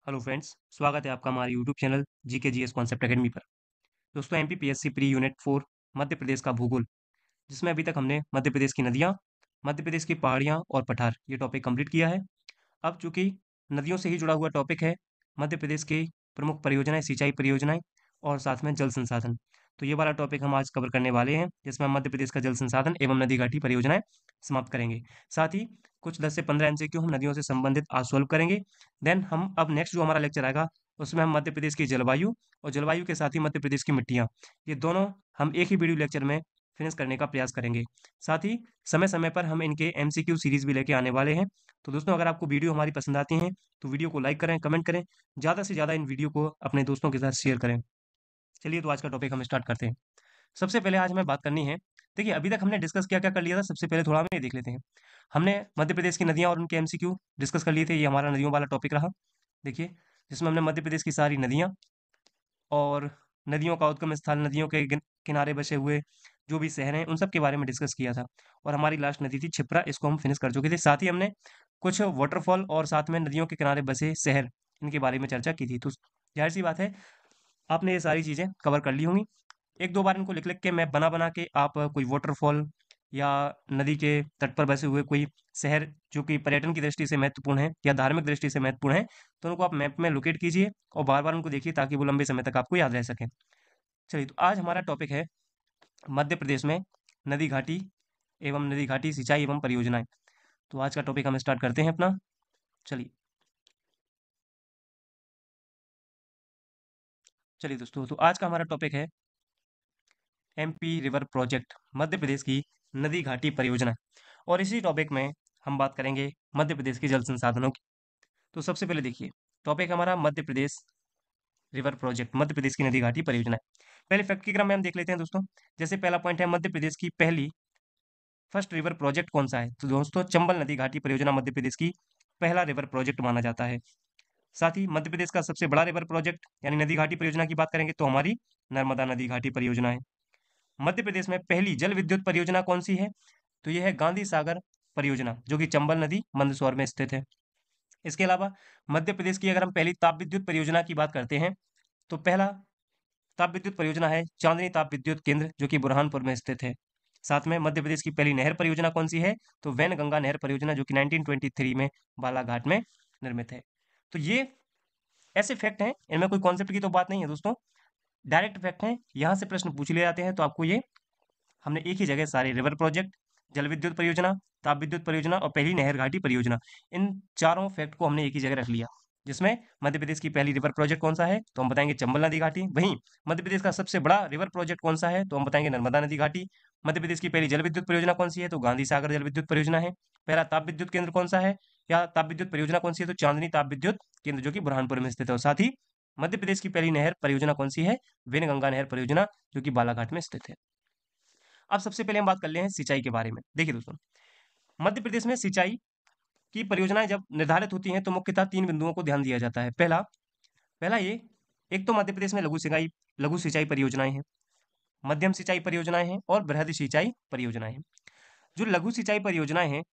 Hello friends, स्वागत है आपका हमारे YouTube channel GK GS concept academy पर। दोस्तों MPPSC pre unit 4 Madhya Pradesh का भूगोल, जिसमें अभी तक हमने मध्य प्रदेश की नदियाँ, मध्य प्रदेश की पहाड़ियाँ और पठार ये टॉपिक कंप्लीट किया है। अब चूंकि नदियों से ही जुड़ा हुआ टॉपिक है, मध्य प्रदेश की प्रमुख परियोजनाएं, सिंचाई परियोजनाएं और साथ में जल संसाधन, तो ये वाला टॉपिक हम आज कवर करने वाले हैं, जिसमें हम मध्य प्रदेश का जल संसाधन एवं नदी घाटी परियोजनाएं समाप्त करेंगे। साथ ही कुछ 10 से 15 एमसीक्यू हम नदियों से संबंधित आज सॉल्व करेंगे। देन हम अब नेक्स्ट जो हमारा लेक्चर आएगा, उसमें हम मध्य प्रदेश की जलवायु और जलवायु के साथ ही मध्य प्रदेश की मिट्टियाँ, ये दोनों हम एक ही वीडियो लेक्चर में फिनिश करने का प्रयास करेंगे। साथ ही समय समय पर हम इनके एमसीक्यू सीरीज भी लेके आने वाले हैं। तो दोस्तों अगर आपको वीडियो हमारी पसंद आती हैं तो वीडियो को लाइक करें, कमेंट करें, ज़्यादा से ज़्यादा इन वीडियो को अपने दोस्तों के साथ शेयर करें। चलिए तो आज का टॉपिक हम स्टार्ट करते हैं। सबसे पहले आज हमें बात करनी है, देखिए अभी तक हमने डिस्कस क्या क्या कर लिया था, सबसे पहले थोड़ा हम ये देख लेते हैं। हमने मध्य प्रदेश की नदियाँ और उनके एमसीक्यू डिस्कस कर लिए थे, ये हमारा नदियों वाला टॉपिक रहा। देखिए जिसमें हमने मध्य प्रदेश की सारी नदियाँ और नदियों का उद्गम स्थान, नदियों के किनारे बसे हुए जो भी शहर हैं, उन सब के बारे में डिस्कस किया था। और हमारी लास्ट नदी थी छिप्रा, इसको हम फिनिश कर चुके थे। साथ ही हमने कुछ वाटरफॉल और साथ में नदियों के किनारे बसे शहर, इनके बारे में चर्चा की थी। तो जाहिर सी बात है आपने ये सारी चीज़ें कवर कर ली होंगी। एक दो बार इनको लिख लिख के, मैप बना बना के आप कोई वाटरफॉल या नदी के तट पर बसे हुए कोई शहर जो कि पर्यटन की दृष्टि से महत्वपूर्ण है या धार्मिक दृष्टि से महत्वपूर्ण है, तो उनको आप मैप में लोकेट कीजिए और बार बार उनको देखिए ताकि वो लंबे समय तक आपको याद रह सके। चलिए तो आज हमारा टॉपिक है मध्य प्रदेश में नदी घाटी एवं नदी घाटी सिंचाई एवं परियोजनाएं। तो आज का टॉपिक हम स्टार्ट करते हैं अपना। चलिए चलिए दोस्तों, तो आज का हमारा टॉपिक है MP river project, Madhya Pradesh की नदी घाटी परियोजना। और इसी टॉपिक में हम बात करेंगे मध्य प्रदेश के जल संसाधनों की। तो सबसे पहले देखिए, टॉपिक हमारा मध्य प्रदेश रिवर प्रोजेक्ट, मध्य प्रदेश की नदी घाटी परियोजना। पहले फैक्ट के क्रम में हम देख लेते हैं दोस्तों। जैसे पहला पॉइंट है, मध्य प्रदेश की पहली फर्स्ट रिवर प्रोजेक्ट कौन सा है? तो दोस्तों चंबल नदी घाटी परियोजना मध्य प्रदेश की पहला रिवर प्रोजेक्ट माना जाता है। साथ ही मध्य प्रदेश का सबसे बड़ा रिवर प्रोजेक्ट यानी नदी घाटी परियोजना की बात करेंगे तो हमारी नर्मदा नदी घाटी परियोजना है। मध्य प्रदेश में पहली जल विद्युत परियोजना कौन सी है? तो यह है गांधी सागर परियोजना, जो कि चंबल नदी मंदसौर में स्थित है। इसके अलावा मध्य प्रदेश की अगर हम पहली ताप विद्युत परियोजना की बात करते हैं, तो पहला ताप विद्युत परियोजना है चांदनी ताप विद्युत केंद्र, जो कि बुरहानपुर में स्थित है। साथ में मध्य प्रदेश की पहली नहर परियोजना कौन सी है? तो वैन गंगा नहर परियोजना, जो कि 1923 में बालाघाट में निर्मित है। तो ये ऐसे फैक्ट हैं, इनमें कोई कॉन्सेप्ट की तो बात नहीं है दोस्तों, डायरेक्ट फैक्ट हैं। यहाँ से प्रश्न पूछ लिए जाते हैं, तो आपको ये हमने एक ही जगह सारे रिवर प्रोजेक्ट, जल विद्युत परियोजना, ताप विद्युत परियोजना और पहली नहर घाटी परियोजना, इन चारों फैक्ट को हमने एक ही जगह रख लिया। जिसमें मध्य प्रदेश की पहली रिवर प्रोजेक्ट कौन सा है? तो हम बताएंगे चंबल नदी घाटी। वहीं मध्य प्रदेश का सबसे बड़ा रिवर प्रोजेक्ट कौन सा है? तो हम बताएंगे नर्मदा नदी घाटी। मध्य प्रदेश की पहली जल विद्युत परियोजना कौन सी है? तो गांधी सागर जल विद्युत परियोजना है। पहला ताप विद्युत केंद्र कौन सा है या ताप विद्युत परियोजना कौन सी है? तो चांदनी ताप विद्युत केंद्र, जो कि बुरहानपुर में स्थित है। और साथ ही मध्य प्रदेश की पहली नहर परियोजना कौन सी है? वेनगंगा नहर परियोजना, जो कि बालाघाट में स्थित है। अब सबसे पहले हम बात कर ले हैं सिंचाई के बारे में। देखिए दोस्तों, मध्य प्रदेश में सिंचाई की परियोजनाएं जब निर्धारित होती हैं तो मुख्यतः तीन बिंदुओं को ध्यान दिया जाता है। पहला पहला ये, एक तो मध्य प्रदेश में लघु सिंचाई परियोजनाएं हैं, मध्यम सिंचाई परियोजनाएं हैं और बृहद सिंचाई परियोजनाएं हैं। जो लघु सिंचाई परियोजनाएं हैं,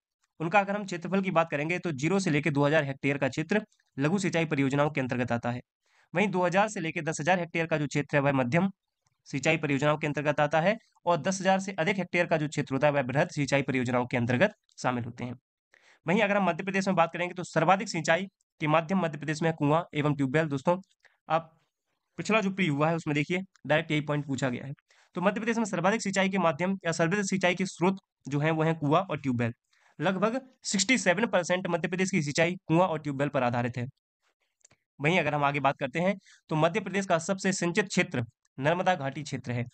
उनका अगर हम क्षेत्रफल की बात करेंगे तो 0 से लेकर 2000 हेक्टेयर का क्षेत्र लघु सिंचाई परियोजनाओं के अंतर्गत आता है। वहीं 2000 से लेकर 10,000 हेक्टेयर का जो क्षेत्र है वह मध्यम सिंचाई परियोजनाओं के अंतर्गत आता है, और 10,000 से अधिक हेक्टेयर का जो क्षेत्र होता है वह बृहद सिंचाई परियोजनाओं के अंतर्गत शामिल होते हैं। वहीं अगर हम मध्य प्रदेश में बात करेंगे तो सर्वाधिक सिंचाई के माध्यम मध्य प्रदेश में है कुआं एवं ट्यूबवेल। दोस्तों आप पिछला जो प्री हुआ है उसमें देखिए डायरेक्ट यही पॉइंट पूछा गया है। तो मध्य प्रदेश में सर्वाधिक सिंचाई के माध्यम या सर्वाधिक सिंचाई के स्रोत जो है वो है कुआं और ट्यूबवेल। लगभग 67% मध्य प्रदेश की सिंचाई कुआं और ट्यूबवेल पर आधारित है। वहीं अगर हम आगे बात करते हैं तो मध्य प्रदेश का सबसे सिंचित क्षेत्र नर्मदा घाटी क्षेत्र है।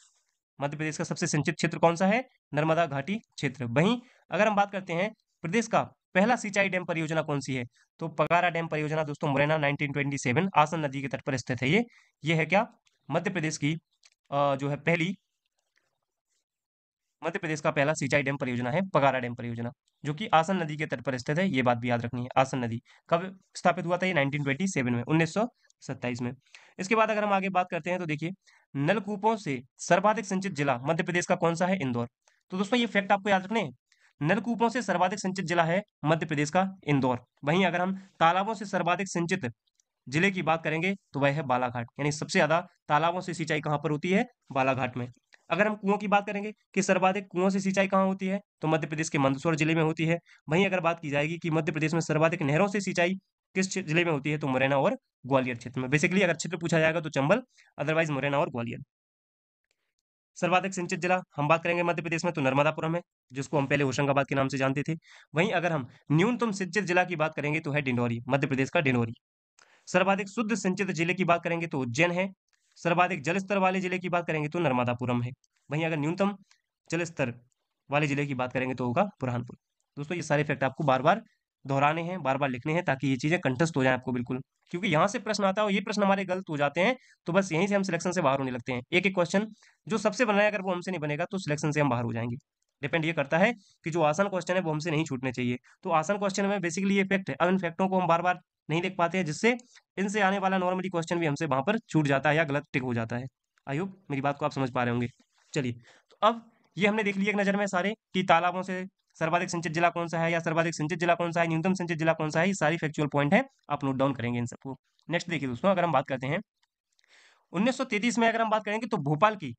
मध्य प्रदेश का सबसे सिंचित क्षेत्र कौन सा है? नर्मदा घाटी क्षेत्र। वहीं अगर हम बात करते हैं प्रदेश का पहला सिंचाई डैम परियोजना कौन सी है? तो पगारा डैम परियोजना दोस्तों मुरैना 1927 आसन नदी के तट पर स्थित है। ये है क्या? मध्य प्रदेश की जो है पहली, मध्य प्रदेश का पहला सिंचाई डैम परियोजना है पगारा डैम परियोजना, जो कि आसन नदी के तट पर स्थित है। ये बात भी याद रखनी है। आसन नदी कब स्थापित हुआ था? ये 1927 में, 1927 में। इसके बाद अगर हम आगे बात करते हैं तो देखिए, नलकूपों से सर्वाधिक सिंचित जिला मध्य प्रदेश का कौन सा है? इंदौर। तो दोस्तों ये फैक्ट आपको याद रखने हैं। नलकूपों से सर्वाधिक सिंचित जिला है मध्य प्रदेश का इंदौर। वहीं अगर हम तालाबों से सर्वाधिक सिंचित जिले की बात करेंगे तो वह है बालाघाट, यानी सबसे ज्यादा तालाबों से सिंचाई कहाँ पर होती है? बालाघाट में। अगर हम कुओं की बात करेंगे कि सर्वाधिक कुओं से सिंचाई कहाँ होती है, तो मध्य प्रदेश के मंदसौर जिले में होती है। वहीं अगर बात की जाएगी कि मध्य प्रदेश में सर्वाधिक नहरों से सिंचाई किस जिले में होती है, तो मुरैना और ग्वालियर क्षेत्र में। बेसिकली अगर क्षेत्र पूछा जाएगा तो चंबल, अदरवाइज मुरैना और ग्वालियर। सर्वाधिक सिंचित जिला हम बात करेंगे मध्य प्रदेश में तो नर्मदापुरम है, जिसको हम पहले होशंगाबाद के नाम से जानते थे। वहीं अगर हम न्यूनतम सिंचित जिला की बात करेंगे तो है डिंडौरी, मध्य प्रदेश का डिंडौरी। सर्वाधिक शुद्ध सिंचित जिले की बात करेंगे तो उज्जैन है। सर्वाधिक जल स्तर वाले जिले की बात करेंगे तो नर्मदापुरम है। वहीं अगर न्यूनतम जल स्तर वाले जिले की बात करेंगे तो होगा बुरहानपुर। दोस्तों ये सारे फैक्ट आपको बार बार दोहराने हैं, बार बार लिखने हैं, ताकि ये चीजें कंठस्थ हो जाए आपको बिल्कुल। क्योंकि यहाँ से प्रश्न आता है और ये प्रश्न हमारे गलत हो जाते हैं, तो बस यहीं से हम सिलेक्शन से बाहर होने लगते हैं। एक एक क्वेश्चन जो सबसे बना है, अगर वो हमसे नहीं बनेगा तो सिलेक्शन से हम बाहर हो जाएंगे। डिपेंड ये करता है कि जो आसान क्वेश्चन है वो हमसे नहीं छूटने चाहिए। तो आसान क्वेश्चन में बेसिकली ये फैक्ट है, अब इन फैक्टों को हम बार बार नहीं देख पाते हैं, जिससे इनसे आने वाला नॉर्मली क्वेश्चन भी हमसे वहां पर छूट जाता है या गलत टिक हो जाता है। आई होप मेरी बात को आप समझ पा रहे होंगे। चलिए, तो अब ये हमने देख लिया एक नज़र में सारे कि तालाबों से सर्वाधिक सिंचित जिला कौन सा है, या सर्वाधिक सिंचित जिला कौन सा है, न्यूनतम सिंचित जिला कौन सा है। ये सारी फैक्चुअल पॉइंट है, आप नोट डाउन करेंगे इन सबको। नेक्स्ट देखिए दोस्तों, अगर हम बात करते हैं 1933 में, अगर हम बात करेंगे तो भोपाल की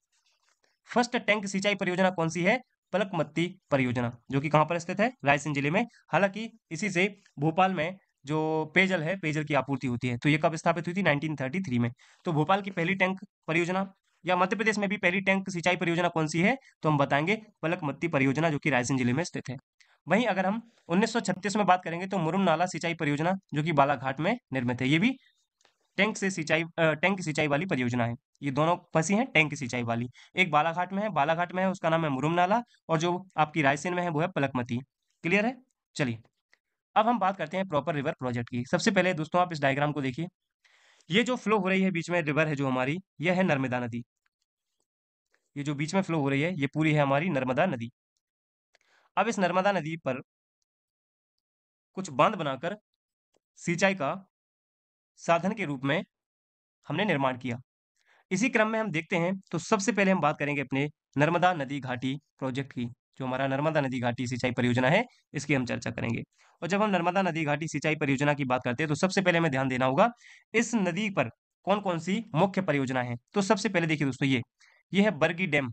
फर्स्ट टैंक सिंचाई परियोजना कौन सी है? पलकमत्ती परियोजना, जो कि कहां पर स्थित है? रायसेन जिले में। हालांकि इसी से भोपाल में जो पेयजल है, पेयजल की आपूर्ति होती है। तो ये कब स्थापित हुई थी? 1933 में। तो भोपाल की पहली टैंक परियोजना, या मध्य प्रदेश में भी पहली टैंक सिंचाई परियोजना कौन सी है, तो हम बताएंगे पलकमत्ती परियोजना, जो कि रायसेन जिले में स्थित है। वहीं अगर हम 1936 में बात करेंगे तो मुरुम नाला सिंचाई परियोजना, जो कि बालाघाट में निर्मित है। ये भी टैंक की सिंचाई वाली परियोजना है। ये दोनों फंसी हैं टैंक की सिंचाई वाली। एक बालाघाट में है, उसका नाम है मुरुम नाला, और जो आपकी रायसेन में है वो है पलकमती। क्लियर है? चलिए, अब हम बात करते हैं प्रॉपर रिवर प्रोजेक्ट की। सबसे पहले दोस्तों आप इस डायग्राम को देखिए। ये जो फ्लो हो रही है बीच में, रिवर है जो हमारी, यह है नर्मदा नदी। ये जो बीच में फ्लो हो रही है, ये पूरी है हमारी नर्मदा नदी। अब इस नर्मदा नदी पर कुछ बांध बनाकर सिंचाई का साधन के रूप में हमने निर्माण किया। इसी क्रम में हम देखते हैं, तो सबसे पहले हम बात करेंगे अपने नर्मदा नदी घाटी प्रोजेक्ट की। जो हमारा नर्मदा नदी घाटी सिंचाई परियोजना है, इसकी हम चर्चा करेंगे। और जब हम नर्मदा नदी घाटी सिंचाई परियोजना की बात करते हैं, तो सबसे पहले हमें ध्यान देना होगा इस नदी पर कौन कौन सी मुख्य परियोजना है। तो सबसे पहले देखिए दोस्तों, ये है बरगी डैम।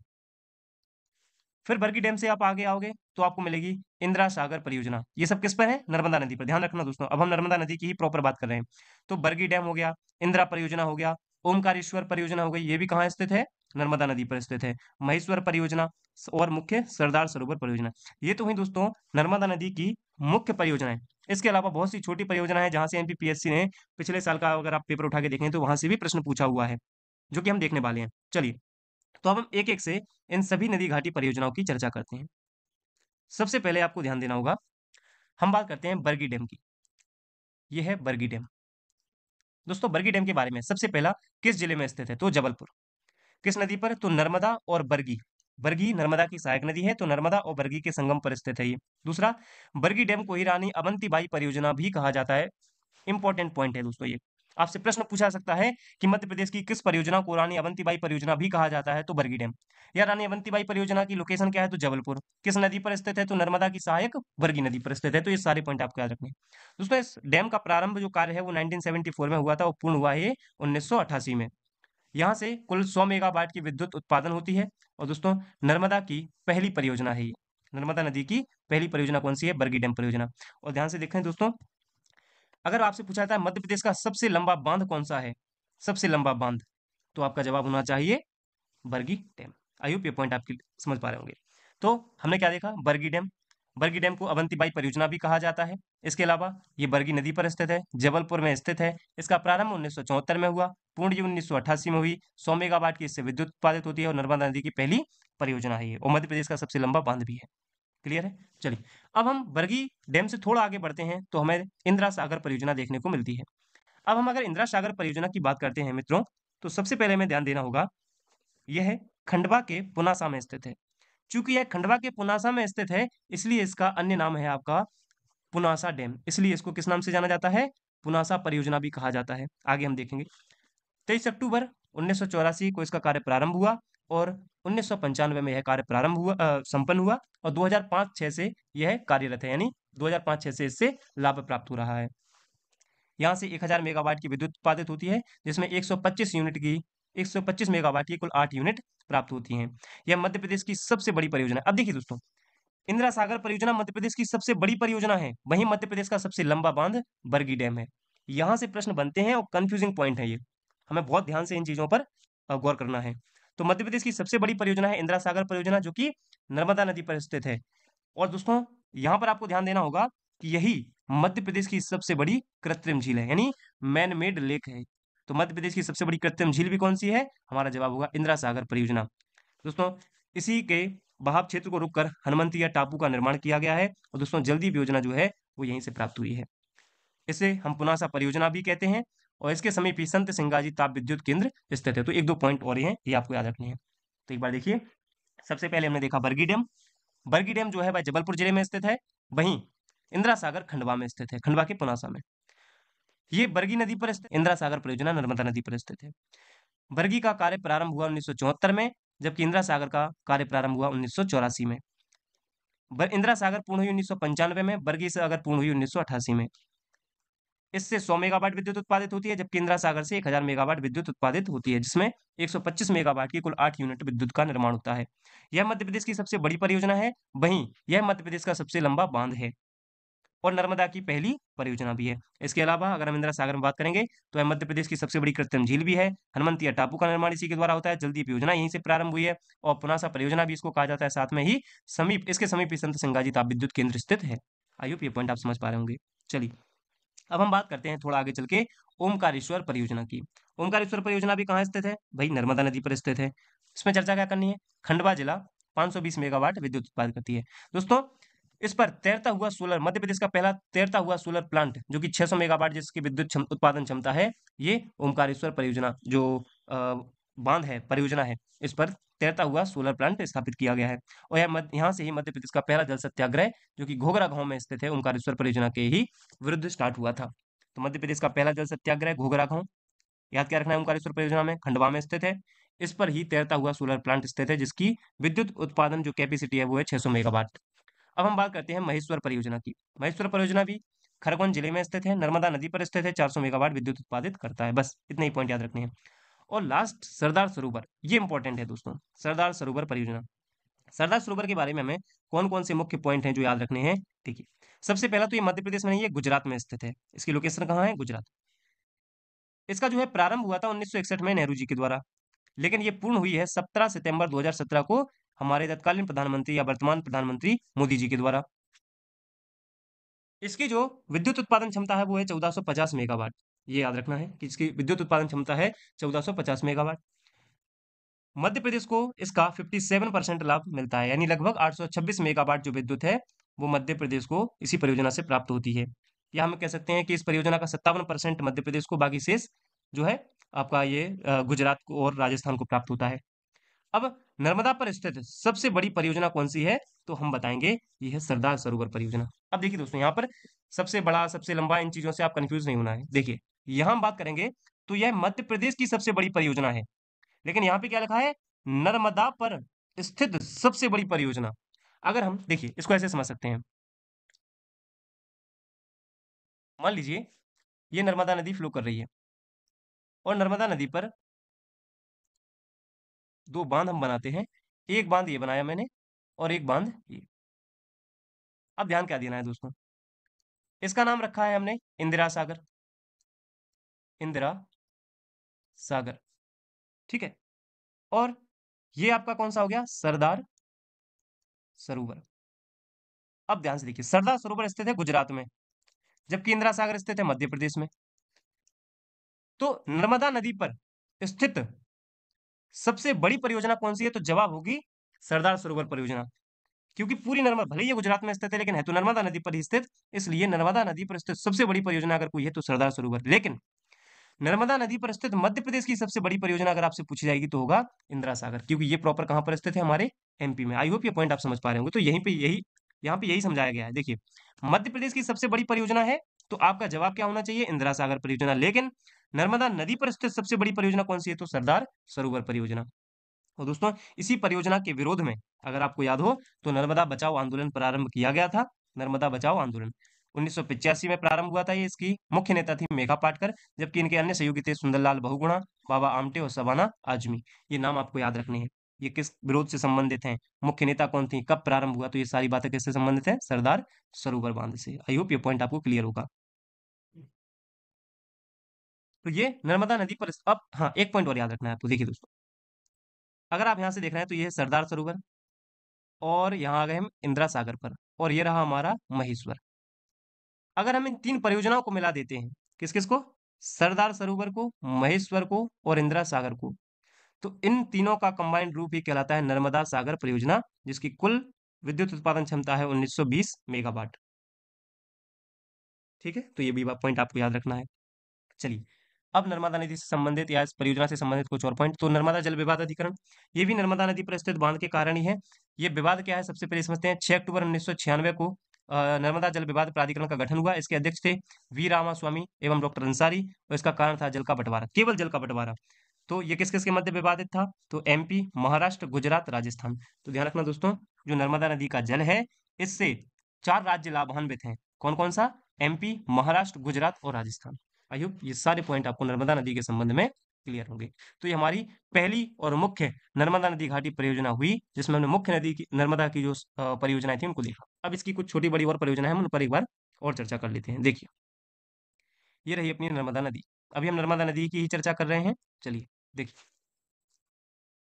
फिर बरगी डैम से आप आगे आओगे तो आपको मिलेगी इंदिरा सागर परियोजना। ये सब किस पर है? नर्मदा नदी पर। ध्यान रखना दोस्तों, अब हम नर्मदा नदी की ही प्रॉपर बात कर रहे हैं। तो बरगी डैम हो गया, इंदिरा परियोजना हो गया, ओमकारेश्वर परियोजना हो गई, ये भी कहाँ स्थित है? नर्मदा नदी पर स्थित है। महेश्वर परियोजना और मुख्य सरदार सरोवर परियोजना। ये तो हुई दोस्तों नर्मदा नदी की मुख्य परियोजनाएं। इसके अलावा बहुत सी छोटी परियोजना है, जहां से एनपीपीएससी ने पिछले साल का अगर आप पेपर उठा के देखें तो वहां से भी प्रश्न पूछा हुआ है, जो कि हम देखने वाले हैं। चलिए, तो अब हम एक एक से इन सभी नदी घाटी परियोजनाओं की चर्चा करते हैं। सबसे पहले आपको ध्यान देना होगा, हम बात करते हैं बरगी डैम की। यह है बरगी डैम। दोस्तों बरगी डैम के बारे में सबसे पहला, किस जिले में स्थित है? तो जबलपुर। किस नदी पर? तो नर्मदा और बरगी। बरगी नर्मदा की सहायक नदी है, तो नर्मदा और बरगी के संगम पर स्थित है ये। दूसरा, बरगी डैम को ही रानी अवंतीबाई परियोजना भी कहा जाता है। इंपॉर्टेंट पॉइंट है दोस्तों ये। आपसे प्रश्न पूछा सकता है कि मध्य प्रदेश की किस परियोजना को रानी अवंतीबाई परियोजना भी कहा जाता है? तो बरगी डैम। या रानी अवंतीबाई परियोजना की लोकेशन क्या है? तो जबलपुर। किस नदी पर स्थित है? तो नर्मदा की सहायक बरगी नदी पर स्थित है। तो ये सारे पॉइंट आपको याद रखने हैं। दोस्तों इस डैम का प्रारंभ जो कार्य है वो 1974 में हुआ था, और पूर्ण हुआ है 1988 में। यहाँ से कुल 100 मेगावाट की विद्युत उत्पादन होती है। और दोस्तों नर्मदा की पहली परियोजना है ये। नर्मदा नदी की पहली परियोजना कौन सी है? बरगी डैम परियोजना। और ध्यान से देखें दोस्तों, अगर आपसे पूछा जाता है मध्य प्रदेश का सबसे लंबा बांध कौन सा है, सबसे लंबा बांध, तो आपका जवाब होना चाहिए बरगी डैम। आई होप ये पॉइंट आपके समझ पा रहे होंगे। तो हमने क्या देखा? बरगी डैम। बरगी डैम को अवंतीबाई परियोजना भी कहा जाता है। इसके अलावा ये बरगी नदी पर स्थित है, जबलपुर में स्थित है। इसका प्रारंभ 1974 में हुआ, पूर्ण ये 1988 में हुई। 100 मेगावाट की इससे विद्युत उत्पादित होती है, और नर्मदा नदी की पहली परियोजना है ये, और मध्य प्रदेश का सबसे लंबा बांध भी है। क्लियर है? चलिए, अब हम बरगी डैम से थोड़ा आगे बढ़ते हैं, तो हमें इंदिरा सागर परियोजना देखने को मिलती है। अब हम अगर इंदिरा सागर परियोजना की बात करते हैं मित्रों, तो सबसे पहले हमें ध्यान देना होगा, यह खंडवा के पुनासा में स्थित है। चूंकि यह खंडवा के पुनासा में स्थित है, इसलिए इसका अन्य नाम है आपका पुनासा डैम। इसलिए इसको किस नाम से जाना जाता है? पुनासा परियोजना भी कहा जाता है। आगे हम देखेंगे। 23 अक्टूबर 1984 को इसका कार्य प्रारंभ हुआ, और 1995 में यह कार्य संपन्न हुआ, और 2005-6 से यह कार्यरत है, यानी 2005-6 से इससे लाभ प्राप्त हो रहा है। यहाँ से 1000 मेगावाट की विद्युत उत्पादित होती है, जिसमें 125 मेगावाट की कुल 8 यूनिट प्राप्त होती हैं। यह मध्य प्रदेश की सबसे बड़ी परियोजना है। अब देखिए दोस्तों, इंदिरा सागर परियोजना मध्य प्रदेश की सबसे बड़ी परियोजना है। वहीं मध्य प्रदेश का सबसे लंबा बांध बरगी डैम है। यहाँ से प्रश्न बनते हैं और कंफ्यूजिंग पॉइंट है ये। हमें बहुत ध्यान से इन चीजों पर गौर करना है। तो मध्य प्रदेश की सबसे बड़ी परियोजना है इंदिरा सागर परियोजना, जो कि नर्मदा नदी पर स्थित है। और दोस्तों, यहाँ पर आपको ध्यान देना होगा कि यही मध्य प्रदेश की सबसे बड़ी कृत्रिम झील है, यानी मैन मेड लेक है। तो मध्य प्रदेश की सबसे बड़ी कृत्रिम झील भी कौन सी है? हमारा जवाब होगा इंदिरा सागर परियोजना। दोस्तों, इसी के बहाव क्षेत्र को रोककर हनुमंतिया टापू का निर्माण किया गया है। और दोस्तों, जलदीप योजना जो है वो यहीं से प्राप्त हुई है। इसे हम पुनासा परियोजना भी कहते हैं। और इसके समीप ही संत सिंगाजी ताप विद्युत केंद्र स्थित है। तो एक दो पॉइंट और हैं, ये आपको याद रखने हैं। तो एक बार देखिए, सबसे पहले हमने देखा बरगी डैम। बरगी डैम जो है वह जबलपुर जिले में स्थित है। वहीं इंदिरा सागर खंडवा में स्थित है, खंडवा के पुनासा में। ये बरगी नदी पर स्थित, इंदिरा सागर परियोजना नर्मदा नदी पर स्थित है। बरगी का कार्य प्रारंभ हुआ 1974 में, जबकि इंदिरा सागर का कार्य प्रारंभ हुआ 1984 में। इंदिरा सागर पूर्ण हुई 1995 में, बरगी सागर पूर्ण हुई 1988 में। इससे 100 मेगावाट विद्युत उत्पादित होती है, जबकि इंदिरा सागर से 1000 मेगावाट विद्युत उत्पादित होती है, जिसमें 125 मेगावाट की कुल 8 यूनिट विद्युत का निर्माण होता है। यह मध्य प्रदेश की सबसे बड़ी परियोजना है। वहीं यह मध्य प्रदेश का सबसे लंबा बांध है और नर्मदा की पहली परियोजना भी है। इसके अलावा अगर हम इंदिरा सागर में बात करेंगे, तो यह मध्य प्रदेश की सबसे बड़ी कृत्रिम झील भी है। हनुमंतिया टापू का निर्माण इसी के द्वारा होता है। जलदीप योजना यहीं से प्रारंभ हुई है और पुनासा परियोजना भी इसको कहा जाता है। साथ में ही इसके समीप ही संत सिंगाजी ताप विद्युत केंद्र स्थित है। आई होप ये पॉइंट आप समझ पा रहे होंगे। चलिए, अब हम बात करते हैं थोड़ा आगे चल के ओमकारेश्वर परियोजना की। ओमकारेश्वर परियोजना भी कहाँ स्थित है? भाई नर्मदा नदी पर स्थित है। इसमें चर्चा क्या करनी है? खंडवा जिला 520 मेगावाट विद्युत उत्पादन करती है। दोस्तों, इस पर तैरता हुआ सोलर, मध्य प्रदेश का पहला तैरता हुआ सोलर प्लांट, जो कि 600 मेगावाट जिसकी विद्युत उत्पादन क्षमता है, ये ओमकारेश्वर परियोजना जो बांध है, परियोजना है, इस पर तैरता हुआ सोलर प्लांट स्थापित किया गया है। और यहाँ से ही मध्य प्रदेश का पहला जल सत्याग्रह, जो कि घोघरा गांव में स्थित है, ओमकारेश्वर परियोजना के ही विरुद्ध स्टार्ट हुआ था। तो मध्य प्रदेश का पहला जल सत्याग्रह घोघरा गांव, याद क्या रखना है, ओमकारेश्वर परियोजना में, खंडवा में स्थित है। इस पर ही तैरता हुआ सोलर प्लांट स्थित है, जिसकी विद्युत उत्पादन जो कैपेसिटी है वो है 600 मेगावाट। अब हम बात करते हैं महेश्वर परियोजना की। महेश्वर परियोजना भी खरगोन जिले में स्थित है, नर्मदा नदी पर स्थित है, 400 मेगावाट विद्युत उत्पादित करता है। बस इतने ही पॉइंट याद रखने हैं। और लास्ट सरदार सरोवर, ये इंपॉर्टेंट है दोस्तों, सरदार सरोवर परियोजना। सरदार सरोवर के बारे में हमें कौन कौन से मुख्य पॉइंट हैं जो याद रखने हैं? देखिए, सबसे पहला तो ये मध्य प्रदेश में नहीं है, गुजरात में स्थित है। इसकी लोकेशन कहाँ है? गुजरात। इसका जो है प्रारंभ हुआ था 1961 में नेहरू जी के द्वारा, लेकिन ये पूर्ण हुई है 17 सितंबर 2017 को हमारे तत्कालीन प्रधानमंत्री या वर्तमान प्रधानमंत्री मोदी जी के द्वारा। इसकी जो विद्युत उत्पादन क्षमता है वो है 1450 मेगावाट। ये याद रखना है कि इसकी विद्युत उत्पादन क्षमता है 1450 मेगावाट। मध्य प्रदेश को इसका 57% लाभ मिलता है, यानी लगभग 826 मेगावाट जो विद्युत है वो मध्य प्रदेश को इसी परियोजना से प्राप्त होती है। या हम कह सकते हैं कि इस परियोजना का 57% मध्य प्रदेश को, बाकी शेष जो है आपका ये गुजरात को और राजस्थान को प्राप्त होता है। अब नर्मदा पर स्थित सबसे बड़ी परियोजना कौन सी है? तो हम बताएंगे ये है सरदार सरोवर परियोजना। अब देखिए दोस्तों, यहाँ पर सबसे बड़ा, सबसे लंबा, इन चीजों से आप कंफ्यूज नहीं होना है। देखिए, यहाँ हम बात करेंगे तो यह मध्य प्रदेश की सबसे बड़ी परियोजना है, लेकिन यहाँ पे क्या लिखा है? नर्मदा पर स्थित सबसे बड़ी परियोजना। अगर हम देखिए, इसको ऐसे समझ सकते हैं, मान लीजिए ये नर्मदा नदी फ्लो कर रही है और नर्मदा नदी पर दो बांध हम बनाते हैं। एक बांध ये बनाया मैंने और एक बांध ये। अब ध्यान क्या देना है दोस्तों, इसका नाम रखा है हमने इंदिरा सागर, इंदिरा सागर, ठीक है। और ये आपका कौन सा हो गया? सरदार सरोवर। अब ध्यान से देखिए, सरदार सरोवर स्थित है गुजरात में, जबकि इंदिरा सागर स्थित है मध्य प्रदेश में। तो नर्मदा नदी पर स्थित सबसे बड़ी परियोजना कौन सी है? तो जवाब होगी सरदार सरोवर परियोजना, क्योंकि पूरी नर्मदा, भले ही ये गुजरात में स्थित है, लेकिन है तो नर्मदा नदी पर ही स्थित, इसलिए नर्मदा नदी पर स्थित सबसे बड़ी परियोजना अगर कोई है तो सरदार सरोवर। लेकिन नर्मदा नदी पर स्थित मध्य प्रदेश की सबसे बड़ी परियोजना अगर आपसे पूछी जाएगी तो होगा इंदिरा सागर, क्योंकि ये प्रॉपर कहां पर स्थित है? हमारे एमपी में। आई होप ये पॉइंट आप समझ पा रहे होंगे। तो यहीं पे यही यहाँ पे यही समझाया गया है। देखिए, मध्य प्रदेश की सबसे बड़ी परियोजना है, तो आपका जवाब क्या होना चाहिए? इंदिरा सागर परियोजना। लेकिन नर्मदा नदी पर स्थित सबसे बड़ी परियोजना कौन सी है? तो सरदार सरोवर परियोजना। और दोस्तों, इसी परियोजना के विरोध में, अगर आपको याद हो, तो नर्मदा बचाओ आंदोलन प्रारंभ किया गया था। नर्मदा बचाओ आंदोलन 1985 में प्रारंभ हुआ था ये। इसकी मुख्य नेता थी मेघा पाटकर, जबकि इनके अन्य सहयोगी थे सुंदरलाल बहुगुणा, बाबा आमटे और सबाना आजमी। ये नाम आपको याद रखने हैं। ये किस विरोध से संबंधित हैं, मुख्य नेता कौन थी, कब प्रारंभ हुआ, तो ये सारी बातें किससे संबंधित है, सरदार सरोवर बांध से। आई होप ये पॉइंट आपको क्लियर होगा। तो ये नर्मदा नदी पर अब हाँ, एक पॉइंट और याद रखना है आपको। देखिए दोस्तों, अगर आप यहाँ से देख रहे हैं तो ये है सरदार सरोवर, और यहाँ आ गए हम इंदिरा सागर पर, और ये रहा हमारा महेश्वर। अगर हम इन तीन परियोजनाओं को मिला देते हैं, किस किस को, सरदार सरोवर को, महेश्वर को और इंदिरा सागर को, तो इन तीनों का कंबाइंड रूप ही कहलाता है नर्मदा सागर परियोजना, जिसकी कुल विद्युत उत्पादन क्षमता है 1920 मेगावाट। ठीक है, तो ये भी पॉइंट आपको याद रखना है। चलिए, अब नर्मदा नदी से संबंधित या इस परियोजना से संबंधित कुछ और पॉइंट। तो नर्मदा जल विवाद अधिकरण, ये भी नर्मदा नदी पर स्थित बांध के कारण ही है। ये विवाद क्या है, सबसे पहले समझते हैं। 6 अक्टूबर 1996 को नर्मदा जल विवाद प्राधिकरण का गठन हुआ। इसके अध्यक्ष थे वी रामास्वामी एवं डॉक्टर अंसारी, और इसका कारण था जल का बंटवारा, केवल जल का बंटवारा। तो ये किस किस के मध्य विवादित था, तो एमपी, महाराष्ट्र, गुजरात, राजस्थान। तो ध्यान रखना दोस्तों, जो नर्मदा नदी का जल है, इससे 4 राज्य लाभान्वित हैं। कौन कौन सा, एमपी, महाराष्ट्र, गुजरात और राजस्थान। आई होप ये सारे पॉइंट आपको नर्मदा नदी के संबंध में क्लियर होंगे। तो ये हमारी पहली और मुख्य नर्मदा नदी घाटी परियोजना हुई, जिसमें हमने मुख्य नदी की, नर्मदा की जो परियोजनाएं थी उनको देखा। अब इसकी कुछ छोटी बड़ी और परियोजना है, हम उन पर एक बार और चर्चा कर लेते हैं। देखिए, ये रही अपनी नर्मदा नदी। अभी हम नर्मदा नदी की ही चर्चा कर रहे हैं। चलिए देखिए,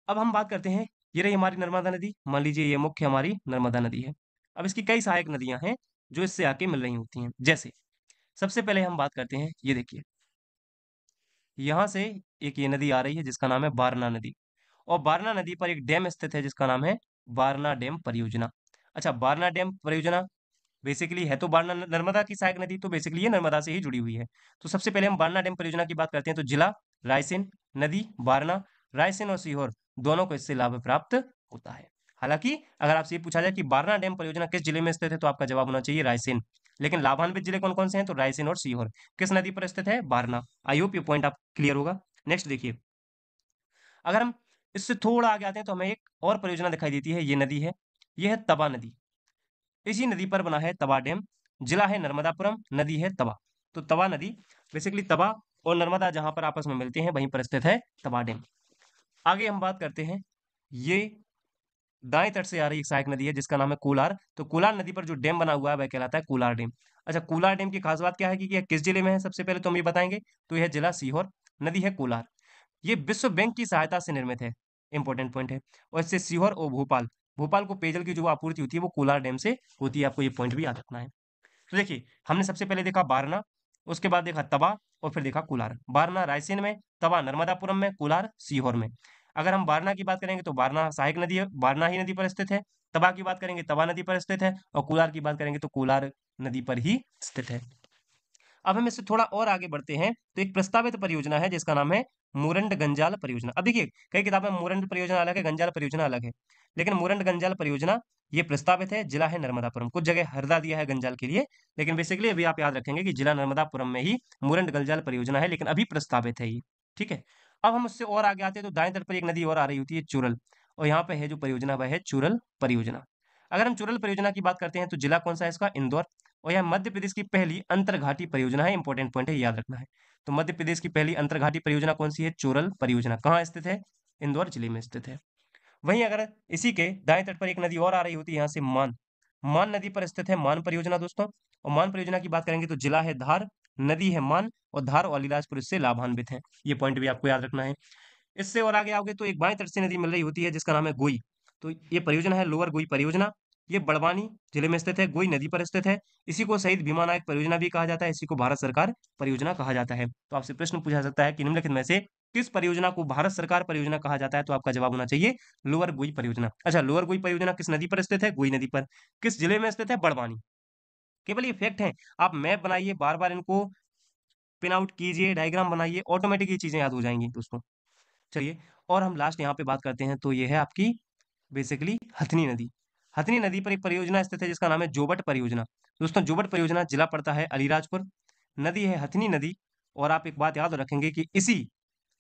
अब हम बात करते हैं। ये रही हमारी नर्मदा नदी, मान लीजिए ये मुख्य हमारी नर्मदा नदी है। अब इसकी कई सहायक नदियां हैं जो इससे आके मिल रही होती हैं। जैसे सबसे पहले हम बात करते हैं, ये देखिए, यहाँ से एक ये नदी आ रही है जिसका नाम है बारना नदी, और बारना नदी पर एक डैम स्थित है जिसका नाम है बारना डैम परियोजना। अच्छा, बारना डैम परियोजना बेसिकली है तो बारना नर्मदा की सहायक नदी, तो बेसिकली ये नर्मदा से ही जुड़ी हुई है। तो सबसे पहले हम बारना डैम परियोजना की बात करते हैं। तो जिला रायसेन, नदी बारना, रायसेन और सीहोर दोनों को इससे लाभ प्राप्त होता है। हालांकि अगर आपसे ये पूछा जाए कि बारना डैम परियोजना किस जिले में स्थित है, तो आपका जवाब होना चाहिए रायसेन। लेकिन लाभान्वित जिले कौन कौन से हैं, तो रायसेन और सीहोर। किस नदी पर स्थित है, बारना। आई होप ये पॉइंट आप क्लियर होगा। नेक्स्ट देखिए, अगर हम इससे थोड़ा आगे आते हैं तो हमें एक और परियोजना दिखाई देती है। ये नदी है, ये है तवा नदी। इसी नदी पर बना है तवा डैम। जिला है नर्मदापुरम, नदी है तवा। तो तवा नदी बेसिकली तवा और नर्मदा जहां पर आपस में मिलते हैं वहीं पर स्थित है तवा डैम। आगे हम बात करते हैं, ये दाएं तट से आ रही एक सहायक नदी है जिसका नाम है कोलार। तो कोलार नदी पर जो डैम बना हुआ है वह कहलाता है कोलार डैम। अच्छा, कोलार डैम की खास बात क्या है कि यह किस जिले में है, सबसे पहले तो हम ये बताएंगे। तो यह जिला सीहोर, नदी है कोलार। ये विश्व बैंक की सहायता से निर्मित है, इंपॉर्टेंट पॉइंट है। और इससे सीहोर और भोपाल, भोपाल को पेयजल की जो आपूर्ति होती है वो कोलार डैम से होती है। आपको ये पॉइंट भी याद रखना है। तो देखिए, हमने सबसे पहले देखा बारना, उसके बाद देखा तवा, और फिर देखा कोलार। बारना रायसेन में, तवा नर्मदापुरम में, कोलार सीहोर में। अगर हम बारना की बात करेंगे तो बारना सहायक नदी है, बारना ही नदी पर स्थित है। तवा की बात करेंगे, तवा नदी पर स्थित है। और कोलार की बात करेंगे तो कोलार नदी पर ही स्थित है। अब हम इससे थोड़ा और आगे बढ़ते हैं, तो एक प्रस्तावित परियोजना है जिसका नाम है मुरंड गंजाल परियोजना। अब देखिए, कई किताबें मुरंड परियोजना अलग है, गंजाल परियोजना अलग है। लेकिन मुरंड गंजाल परियोजना ये प्रस्तावित है, जिला है नर्मदापुरम। कुछ जगह हरदा दिया है गंजाल के लिए, लेकिन बेसिकली अभी आप याद रखेंगे कि जिला नर्मदापुरम में ही मुरंड गंजाल परियोजना है, लेकिन अभी प्रस्तावित है ये। ठीक है, अब हम उससे और आगे आते हैं तो दाएं तट पर एक नदी और आ रही होती है, चुरल। और यहाँ पे है जो परियोजना वह है चुरल परियोजना। अगर हम चुरल परियोजना की बात करते हैं तो जिला कौन सा है इसका, इंदौर। और यह मध्य प्रदेश की पहली अंतरघाटी परियोजना है, इंपॉर्टेंट पॉइंट है, याद रखना है। तो मध्य प्रदेश की पहली अंतरघाटी परियोजना कौन सी है, चोरल परियोजना। कहाँ स्थित है, इंदौर जिले में स्थित है। वहीं अगर इसी के दाएं तट पर एक नदी और आ रही होती है यहाँ से, मान, मान नदी पर स्थित है मान परियोजना दोस्तों। और मान परियोजना की बात करेंगे तो जिला है धार, नदी है मान, और धार और अलीराजपुर इससे लाभान्वित है। ये पॉइंट भी आपको याद रखना है। इससे और आगे आओगे तो एक बाएं तट से नदी मिल रही होती है जिसका नाम है गोई। तो ये परियोजना है लोअर गोई परियोजना। ये बड़वानी जिले में स्थित है, गोई नदी पर स्थित है। इसी को शहीद भीमा नायक परियोजना भी कहा जाता है, इसी को भारत सरकार परियोजना कहा जाता है। तो आपसे प्रश्न पूछा सकता है कि निम्नलिखित में से किस परियोजना को भारत सरकार परियोजना कहा जाता है, तो आपका जवाब होना चाहिए लोअर गोई परियोजना। अच्छा, लोअर गोई परियोजना किस नदी पर स्थित है, गोई नदी पर। किस जिले में स्थित है, बड़वानी। केवल ये फैक्ट है, आप मैप बनाइए, बार बार इनको पिन आउट कीजिए, डायग्राम बनाइए, ऑटोमेटिक ये चीजें याद हो जाएंगी दोस्तों। चलिए, और हम लास्ट यहाँ पे बात करते हैं, तो ये है आपकी बेसिकली हथनी नदी। हथनी नदी पर एक परियोजना स्थित है जिसका नाम है जोबट परियोजना। दोस्तों, जोबट परियोजना जिला पड़ता है अलीराजपुर, नदी है हथनी नदी। और आप एक बात याद रखेंगे कि इसी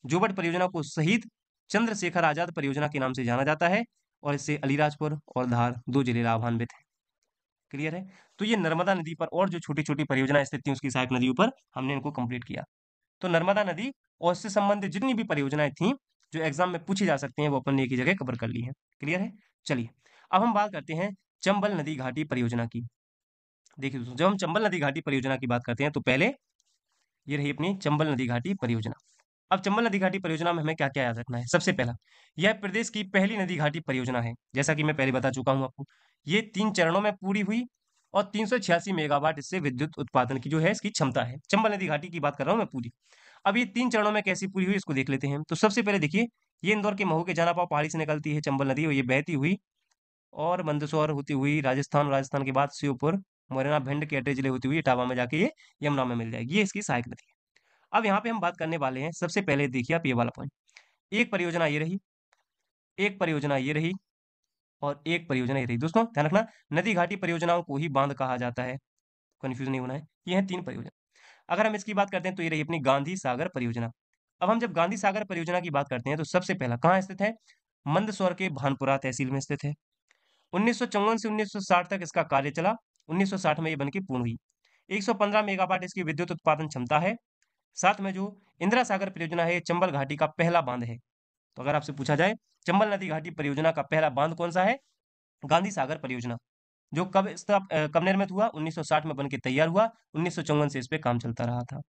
जोबट परियोजना को शहीद चंद्रशेखर आजाद परियोजना के नाम से जाना जाता है, और इससे अलीराजपुर और धार दो जिले लाभान्वित हैं। क्लियर है? तो ये नर्मदा नदी पर और जो छोटी-छोटी परियोजनाएँ स्थित थी उसकी सहायक नदियों पर हमने इनको कंप्लीट किया। तो नर्मदा नदी और इससे संबंधित जितनी भी परियोजनाएँ थीं, जो एग्ज़ाम में पूछी जा सकती हैं, वो अपन ने एक ही जगह कवर कर ली हैं। क्लियर है? चलिए, अब हम बात करते हैं चंबल नदी घाटी परियोजना की। देखिए दोस्तों, जब हम चंबल नदी घाटी परियोजना की बात करते हैं, तो पहले ये रही अपनी चंबल नदी घाटी परियोजना। अब चंबल नदी घाटी परियोजना में हमें क्या-क्या याद रखना है? सबसे पहला, यह प्रदेश की पहली नदी घाटी परियोजना है। जैसा कि मैं पहले बता चुका हूँ आपको। ये 3 चरणों में पूरी हुई और 386 मेगावाट इससे विद्युत उत्पादन की जो है इसकी क्षमता है। चंबल नदी घाटी की बात कर रहा हूँ मैं पूरी। अब ये 3 चरणों में कैसी पूरी हुई इसको देख लेते हैं। तो सबसे पहले देखिए, ये इंदौर के महू के जानापाव पहाड़ी से निकलती है चंबल नदी और ये बहती हुई और मंदसौर होती हुई राजस्थान, राजस्थान के बाद श्योपुर, मुरैना, भिंड, कैटे जिले होती हुई इटावा में जाके ये यमुना में मिल जाएगी। ये इसकी सहायक नदी है। अब यहाँ पे हम बात करने वाले हैं, सबसे पहले देखिए आप ये वाला पॉइंट। एक परियोजना ये रही, एक परियोजना ये रही और एक परियोजना ये रही। दोस्तों ध्यान रखना, नदी घाटी परियोजनाओं को ही बांध कहा जाता है, कन्फ्यूज नहीं होना है। ये हैं 3 परियोजना। अगर हम इसकी बात करते हैं तो ये रही अपनी गांधी सागर परियोजना। अब हम जब गांधी सागर परियोजना की बात करते हैं तो सबसे पहला कहाँ स्थित है? मंदसौर के भानपुरा तहसील में स्थित है। 1954 से 1960 तक इसका कार्य चला। 1960 में ये बनके पूर्ण हुई। 115 मेगावाट इसकी विद्युत उत्पादन क्षमता है। साथ में जो इंदिरा सागर परियोजना है, ये चंबल घाटी का पहला बांध है। तो अगर आपसे पूछा जाए चंबल नदी घाटी परियोजना का पहला बांध कौन सा है? गांधी सागर परियोजना। जो कब निर्मित हुआ? 1960 में बनके तैयार हुआ। 1954 से इस पे काम चलता रहा था।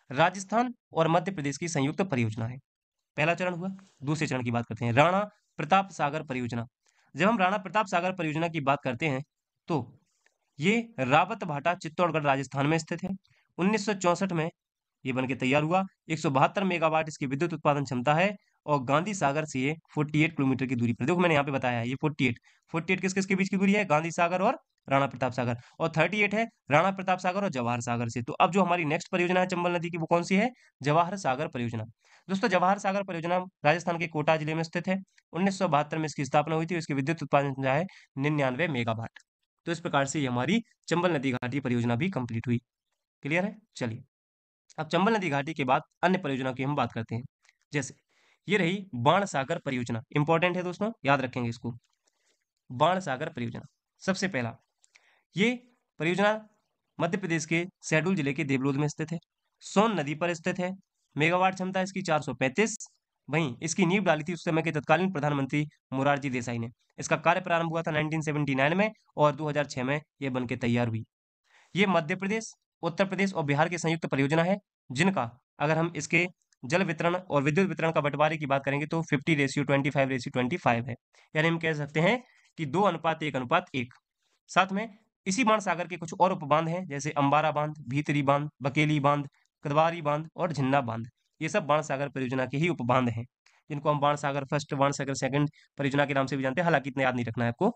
राजस्थान और मध्य प्रदेश की संयुक्त परियोजना है। पहला चरण हुआ। दूसरे चरण की बात करते हैं, राणा प्रताप सागर परियोजना। जब हम राणा प्रताप सागर परियोजना की बात करते हैं तो ये रावत भाटा चित्तौड़गढ़ राजस्थान में स्थित है। 1964 में ये बनके तैयार हुआ। 172 मेगावाट इसकी विद्युत उत्पादन क्षमता है और गांधी सागर से ये 48 किलोमीटर की दूरी पर, देखो मैंने यहाँ पे बताया है ये 48 किस किस के बीच की दूरी है? गांधी सागर और राणा प्रताप सागर। और 38 है राणा प्रताप सागर और जवाहर सागर से। तो अब जो हमारी नेक्स्ट परियोजना है चंबल नदी की, वो कौन सी है? जवाहर सागर परियोजना। दोस्तों जवाहर सागर परियोजना राजस्थान के कोटा जिले में स्थित है। 1972 में इसकी स्थापना हुई थी। इसकी विद्युत उत्पादन क्षमता है 99 मेगावाट। तो इस प्रकार से ये हमारी चंबल नदी घाटी परियोजना भी कंप्लीट हुई। क्लियर है? चलिए, अब चंबल नदी घाटी के बाद अन्य परियोजना की हम बात करते हैं। जैसे ये रही बाण सागर परियोजना। इंपॉर्टेंट है दोस्तों, याद रखेंगे इसको। बाण सागर परियोजना, सबसे पहला, ये परियोजना मध्य प्रदेश के शहडोल जिले के देवलोध में स्थित है। सोन नदी पर स्थित है। मेगावाट क्षमता इसकी 435। वहीं इसकी नींव डाली थी उस समय के तत्कालीन प्रधानमंत्री मोरारजी देसाई ने। इसका कार्य प्रारंभ हुआ था 1979 में और 2006 में यह बनके तैयार हुई। ये मध्य प्रदेश, उत्तर प्रदेश और बिहार की संयुक्त परियोजना है, जिनका अगर हम इसके जल वितरण और विद्युत वितरण का बंटवारे की बात करेंगे तो 50:25:25 है। यानी हम कह सकते हैं कि 2:1:1। साथ में इसी बाण सागर के कुछ और उपबांध हैं, जैसे अंबारा बांध, भीतरी बांध, बकेली बांध, कदवारी बांध और झिन्ना बांध। ये सब बाण सागर परियोजना के ही उपबांध हैं, जिनको हम बाण सागर फर्स्ट, बाण सागर सेकंड परियोजना के नाम से भी जानते हैं। हालांकि इतना याद नहीं रखना है आपको।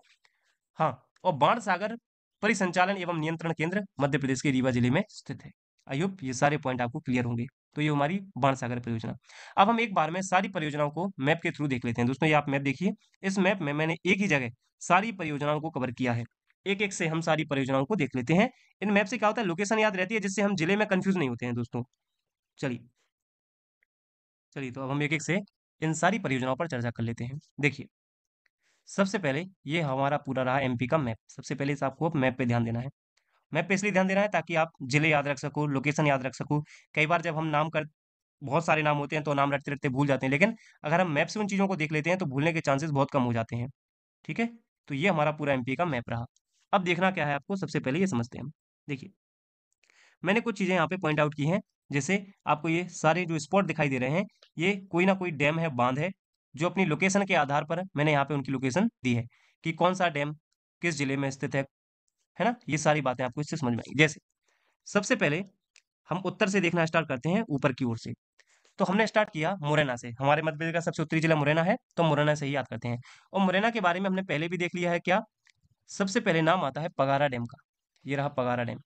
हाँ, और बाण सागर परिसंचालन एवं नियंत्रण केंद्र मध्य प्रदेश के रीवा जिले में स्थित है। आई होप ये सारे पॉइंट आपको क्लियर होंगे। तो ये हमारी बाण सागर परियोजना। अब हम एक बार में सारी परियोजनाओं को मैप के थ्रू देख लेते हैं। दोस्तों ये आप मैप देखिए। इस मैप में मैंने एक ही जगह सारी परियोजनाओं को कवर किया है। एक एक से हम सारी परियोजनाओं को देख लेते हैं। इन मैप से क्या होता है, लोकेशन याद रहती है, जिससे हम जिले में कंफ्यूज नहीं होते हैं दोस्तों। चलिए, चलिए तो अब हम एक एक से इन सारी परियोजनाओं पर चर्चा कर लेते हैं। देखिए, सबसे पहले ये हमारा पूरा रहा एमपी का मैप। सबसे पहले इस आपको मैप पे ध्यान देना है। मैप पे इसलिए ध्यान देना है ताकि आप जिले याद रख सको, लोकेशन याद रख सको। कई बार जब हम नाम कर बहुत सारे नाम होते हैं तो नाम रटते-रटते भूल जाते हैं, लेकिन अगर हम मैप से उन चीज़ों को देख लेते हैं तो भूलने के चांसेस बहुत कम हो जाते हैं। ठीक है? तो ये हमारा पूरा एमपी का मैप रहा। अब देखना क्या है आपको, सबसे पहले ये समझते हैं हम। देखिए, मैंने कुछ चीज़ें यहाँ पे पॉइंट आउट की हैं। जैसे आपको ये सारे जो स्पॉट दिखाई दे रहे हैं, ये कोई ना कोई डैम है, बाँध है, जो अपनी लोकेशन के आधार पर मैंने यहाँ पे उनकी लोकेशन दी है, कि कौन-सा डैम किस जिले में स्थित है ना? ये सारी बातें आपको इससे समझ में आएँगी। जैसे सबसे पहले हम उत्तर से देखना स्टार्ट करते हैं, ऊपर की ओर से। तो हमने स्टार्ट किया मुरैना से। हमारे मध्य प्रदेश का सबसे उत्तरी जिला मुरैना है, तो मुरैना से ही याद करते हैं। और मुरैना के बारे में हमने पहले भी देख लिया है क्या? सबसे पहले नाम आता है पगारा डैम का। ये रहा पगारा डैम।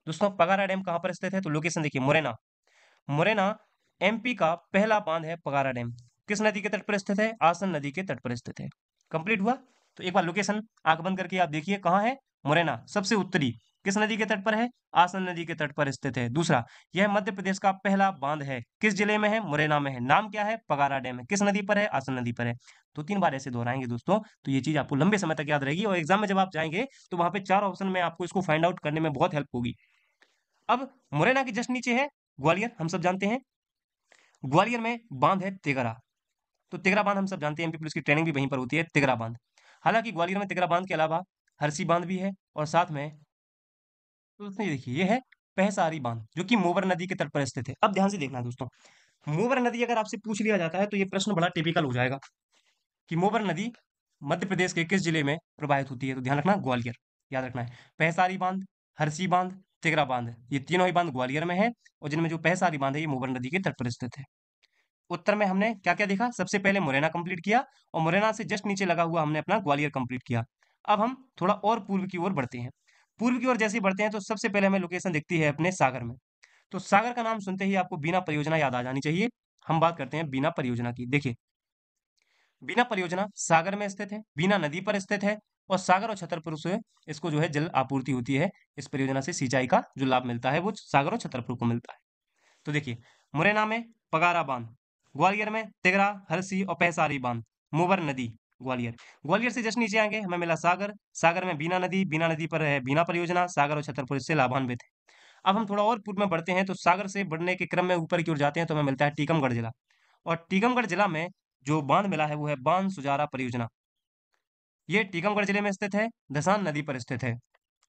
दोस्तों पगारा डैम कहाँ पर स्थित है? तो लोकेशन देखिए, मुरैना। मुरैना एमपी का पहला बांध है पगारा डैम। किस नदी के तट पर स्थित है? आसन नदी के तट पर स्थित है। कंप्लीट हुआ? तो एक बार लोकेशन आंख बंद करके आप देखिए कहाँ है? मुरैना सबसे उत्तरी किस नदी के तट पर है? आसन नदी के तट पर स्थित है। दूसरा, यह मध्य प्रदेश का पहला बांध है। किस जिले में है? मुरैना में है। नाम क्या है? पगारा डैम है। किस नदी पर है? आसन नदी पर है। तो 3 बार ऐसे दोहराएंगे दोस्तों, तो ये चीज आपको लंबे समय तक याद रहेगी और एग्जाम में जब आप जाएंगे तो वहां पे 4 ऑप्शन में आपको इसको फाइंड आउट करने में बहुत हेल्प होगी। अब मुरैना के जस्ट नीचे है ग्वालियर, हम सब जानते हैं। ग्वालियर में बांध है तिगरा। तो तिगरा बांध हम सब जानते हैं, एमपी पुलिस की ट्रेनिंग भी वहीं पर होती है, तिगरा बांध। हालांकि ग्वालियर में तिगरा बांध के अलावा हरसी बांध भी है और साथ में तो दोस्तों ये देखिए, ये है पहसारी बांध जो कि मोबर नदी के तट पर स्थित है। अब ध्यान से देखना दोस्तों, मोबर नदी अगर आपसे पूछ लिया जाता है तो ये प्रश्न बड़ा टिपिकल हो जाएगा कि मोबर नदी मध्य प्रदेश के किस जिले में प्रवाहित होती है? तो ध्यान रखना ग्वालियर, याद रखना है। पहसारी बांध, हरसी बांध, तिगरा बांध, ये तीनों ही बांध ग्वालियर में है और जिनमें जो पहसारी बांध है ये मोबर नदी के तट पर स्थित है। उत्तर में हमने क्या क्या देखा? सबसे पहले मुरैना कंप्लीट किया और मुरैना से जस्ट नीचे लगा हुआ हमने अपना ग्वालियर कंप्लीट किया। अब हम थोड़ा और पूर्व की ओर बढ़ते हैं। पूर्व की ओर जैसे ही बढ़ते हैं तो सबसे पहले हमें लोकेशन दिखती है अपने सागर में। तो सागर का नाम सुनते ही आपको बीना परियोजना याद आ जानी चाहिए। हम बात करते हैं बीना परियोजना की। देखिए, बीना परियोजना सागर में स्थित है, बीना नदी पर स्थित है और सागर और छतरपुर से इसको जो है जल आपूर्ति होती है। इस परियोजना से सिंचाई का जो लाभ मिलता है वो सागर और छतरपुर को मिलता है। तो देखिए, मुरैना में पगारा बांध, ग्वालियर में तिगरा, हरसी और पैसारी बांध, मोबर नदी, ग्वालियर। ग्वालियर से जस्ट नीचे आएंगे हमें मिला सागर, सागर में बीना नदी, बीना नदी पर है बीना परियोजना, सागर और छतरपुर इससे लाभान्वित है। अब हम थोड़ा और पूर्व में बढ़ते हैं तो सागर से बढ़ने के क्रम में ऊपर की ओर जाते हैं तो हमें मिलता है टीकमगढ़ जिला। और टीकमगढ़ जिला में जो बांध मिला है वो है बांध सुजारा परियोजना। ये टीकमगढ़ जिले में स्थित है, धसान नदी पर स्थित है।